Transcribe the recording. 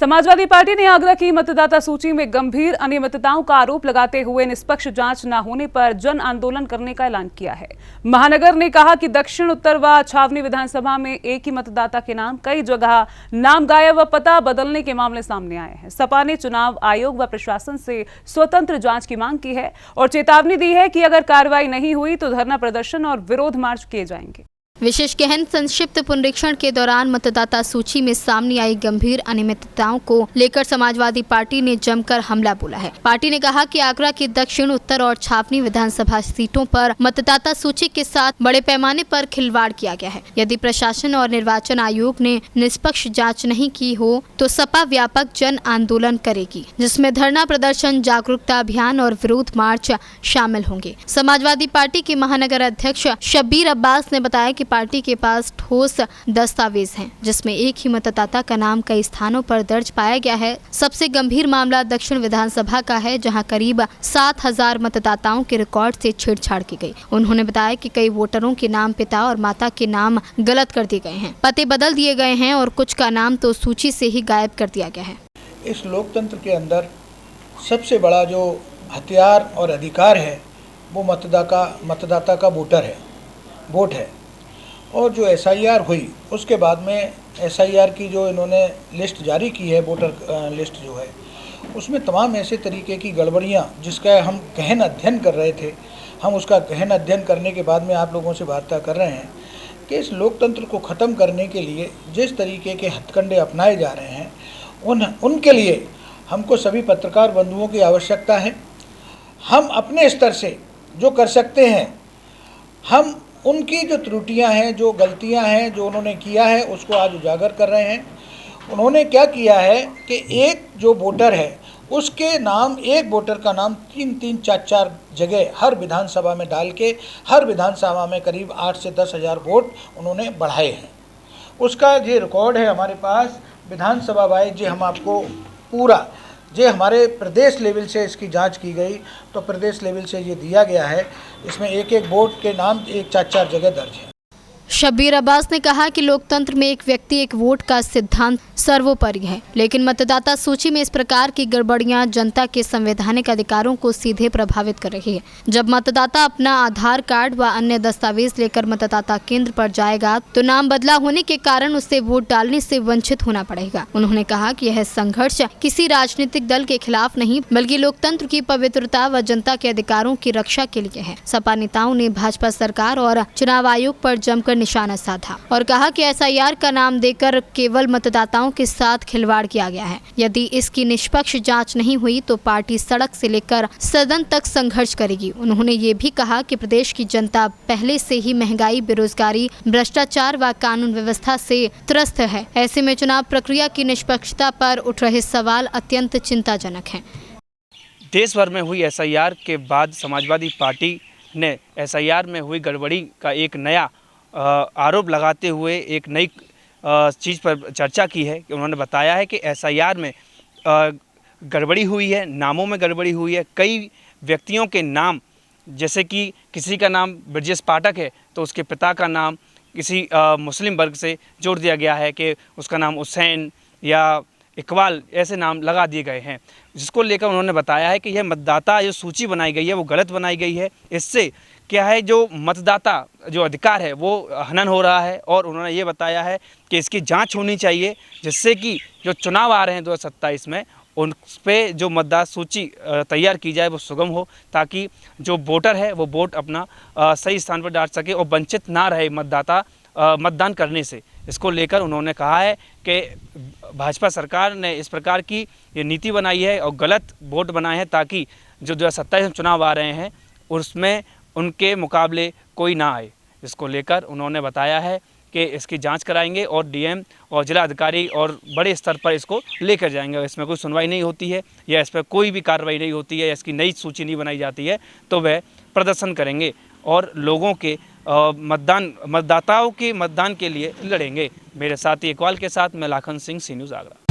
Samajwadi party ने आगरा की मतदाता सूची में गंभीर अनियमितताओं का आरोप लगाते हुए निष्पक्ष जांच न होने पर जन आंदोलन करने का ऐलान किया है। महानगर ने कहा कि दक्षिण उत्तर व छावनी विधानसभा में एक ही मतदाता के नाम कई जगह नाम गायब व पता बदलने के मामले सामने आए हैं। सपा ने चुनाव आयोग व प्रशासन से स्वतंत्र जांच की मांग की है और चेतावनी दी है कि अगर कार्रवाई नहीं हुई तो धरना प्रदर्शन और विरोध मार्च किए जाएंगे। विशेष गहन संक्षिप्त पुनरीक्षण के दौरान मतदाता सूची में सामने आई गंभीर अनियमितताओं को लेकर समाजवादी पार्टी ने जमकर हमला बोला है। पार्टी ने कहा कि आगरा की दक्षिण उत्तर और छावनी विधानसभा सीटों पर मतदाता सूची के साथ बड़े पैमाने पर खिलवाड़ किया गया है। यदि प्रशासन और निर्वाचन आयोग ने निष्पक्ष जाँच नहीं की हो तो सपा व्यापक जन आंदोलन करेगी, जिसमें धरना प्रदर्शन, जागरूकता अभियान और विरोध मार्च शामिल होंगे। समाजवादी पार्टी के महानगर अध्यक्ष शब्बीर अब्बास ने बताया कि पार्टी के पास ठोस दस्तावेज हैं, जिसमें एक ही मतदाता का नाम कई स्थानों पर दर्ज पाया गया है। सबसे गंभीर मामला दक्षिण विधानसभा का है, जहां करीब 7,000 मतदाताओं के रिकॉर्ड से छेड़छाड़ की गई। उन्होंने बताया कि कई वोटरों के नाम पिता और माता के नाम गलत कर दिए गए हैं, पते बदल दिए गए हैं और कुछ का नाम तो सूची से ही गायब कर दिया गया है। इस लोकतंत्र के अंदर सबसे बड़ा जो हथियार और अधिकार है वो मतदाता का वोट है। और जो एसआईआर हुई उसके बाद में एसआईआर की जो इन्होंने लिस्ट जारी की है, वोटर लिस्ट जो है, उसमें तमाम ऐसे तरीके की गड़बड़ियाँ जिसका हम गहन अध्ययन कर रहे थे। हम उसका गहन अध्ययन करने के बाद में आप लोगों से वार्ता कर रहे हैं कि इस लोकतंत्र को ख़त्म करने के लिए जिस तरीके के हथकंडे अपनाए जा रहे हैं उनके लिए हमको सभी पत्रकार बंधुओं की आवश्यकता है। हम अपने स्तर से जो कर सकते हैं, हम उनकी जो त्रुटियां हैं, जो गलतियां हैं, जो उन्होंने किया है, उसको आज उजागर कर रहे हैं। उन्होंने क्या किया है कि एक जो वोटर है उसके नाम, एक वोटर का नाम 3-3, 4-4 जगह हर विधानसभा में डाल के हर विधानसभा में करीब 8 से 10 हज़ार वोट उन्होंने बढ़ाए हैं। उसका ये रिकॉर्ड है हमारे पास विधानसभा वाइज। जो हम आपको पूरा जो हमारे प्रदेश लेवल से इसकी जांच की गई तो प्रदेश लेवल से ये दिया गया है। इसमें एक एक वोट के नाम 4-4 जगह दर्ज है। शब्बीर अब्बास ने कहा कि लोकतंत्र में एक व्यक्ति एक वोट का सिद्धांत सर्वोपरि है, लेकिन मतदाता सूची में इस प्रकार की गड़बड़ियां जनता के संवैधानिक अधिकारों को सीधे प्रभावित कर रही है। जब मतदाता अपना आधार कार्ड व अन्य दस्तावेज लेकर मतदाता केंद्र पर जाएगा तो नाम बदला होने के कारण उसे वोट डालने से वंचित होना पड़ेगा। उन्होंने कहा कि यह संघर्ष किसी राजनीतिक दल के खिलाफ नहीं, बल्कि लोकतंत्र की पवित्रता व जनता के अधिकारों की रक्षा के लिए है। सपा नेताओं ने भाजपा सरकार और चुनाव आयोग पर जमकर निशाना साधा और कहा कि एसआईआर का नाम देकर केवल मतदाताओं के साथ खिलवाड़ किया गया है। यदि इसकी निष्पक्ष जांच नहीं हुई तो पार्टी सड़क से लेकर सदन तक संघर्ष करेगी। उन्होंने ये भी कहा कि प्रदेश की जनता पहले से ही महंगाई, बेरोजगारी, भ्रष्टाचार व कानून व्यवस्था से त्रस्त है। ऐसे में चुनाव प्रक्रिया की निष्पक्षता पर उठ रहे सवाल अत्यंत चिंताजनक हैं। देश भर में हुई एसआईआर के बाद समाजवादी पार्टी ने एसआईआर में हुई गड़बड़ी का एक नया आरोप लगाते हुए एक नई चीज़ पर चर्चा की है कि उन्होंने बताया है कि एसआईआर में गड़बड़ी हुई है, नामों में गड़बड़ी हुई है। कई व्यक्तियों के नाम, जैसे कि किसी का नाम ब्रजेश पाठक है तो उसके पिता का नाम किसी मुस्लिम वर्ग से जोड़ दिया गया है कि उसका नाम हुसैन या इकबाल, ऐसे नाम लगा दिए गए हैं, जिसको लेकर उन्होंने बताया है कि यह मतदाता जो सूची बनाई गई है वो गलत बनाई गई है। इससे क्या है, जो मतदाता जो अधिकार है वो हनन हो रहा है। और उन्होंने ये बताया है कि इसकी जांच होनी चाहिए, जिससे कि जो चुनाव आ रहे हैं 2027 में उन पे जो मतदाता सूची तैयार की जाए वो सुगम हो, ताकि जो वोटर है वो वोट अपना सही स्थान पर डाल सके और वंचित ना रहे मतदाता मतदान करने से। इसको लेकर उन्होंने कहा है कि भाजपा सरकार ने इस प्रकार की ये नीति बनाई है और गलत वोट बनाए हैं, ताकि जो 2027 में चुनाव आ रहे हैं उसमें उनके मुकाबले कोई ना आए। इसको लेकर उन्होंने बताया है कि इसकी जांच कराएंगे और डीएम और जिला अधिकारी और बड़े स्तर पर इसको लेकर जाएंगे। इसमें कोई सुनवाई नहीं होती है या इस पर कोई भी कार्रवाई नहीं होती है या इसकी नई सूची नहीं बनाई जाती है तो वह प्रदर्शन करेंगे और लोगों के मतदाताओं के मतदान के लिए लड़ेंगे। मेरे साथी इकबाल के साथ मैं लाखन सिंह, सी न्यूज़ आगरा।